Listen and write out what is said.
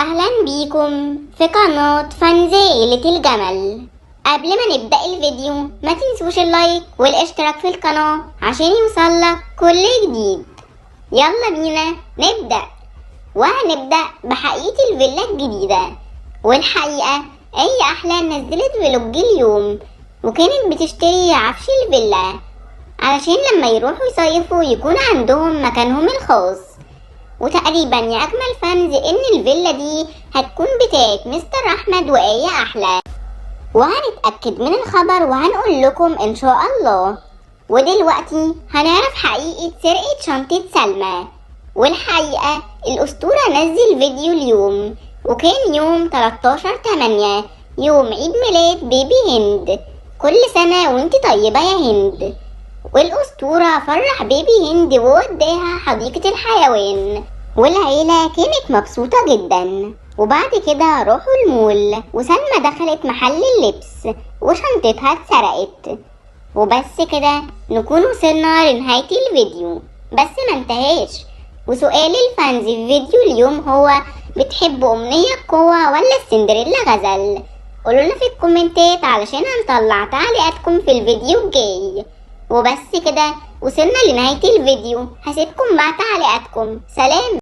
أهلا بيكم في قناة فانزيلة الجمل. قبل ما نبدأ الفيديو ما تنسوش اللايك والاشتراك في القناة عشان يوصلك كل جديد. يلا بينا نبدأ، وهنبدأ بحقيقة الفيلا الجديدة. والحقيقة أي أحلى نزلت فلوج اليوم، وكانت بتشتري عفش الفيلا علشان لما يروحوا يصيفوا يكون عندهم مكانهم الخاص. وتقريبا يا أجمل فانز إن الفيلا دي هتكون بتاعت مستر أحمد وآية أحلى، وهنتأكد من الخبر وهنقول لكم إن شاء الله. ودلوقتي هنعرف حقيقة سرقة شنطة سلمى. والحقيقة الأسطورة نزل فيديو اليوم، وكان يوم 13/8 يوم عيد ميلاد بيبي هند. كل سنة وانت طيبة يا هند. والأسطورة فرح بيبي هند ووداها حديقة الحيوان، والعيلة كانت مبسوطة جدا. وبعد كده راحوا المول، وسلمى دخلت محل اللبس وشنطتها اتسرقت. وبس كده نكون وصلنا لنهاية الفيديو، بس ما انتهاش. وسؤال الفانز في فيديو اليوم هو: بتحبوا أمنية قوة ولا السندريلا غزل؟ قولولنا في الكومنتات علشان هنطلع تعليقاتكم في الفيديو الجاي. وبس كده وصلنا لنهاية الفيديو، هسيبكم مع تعليقاتكم. سلام.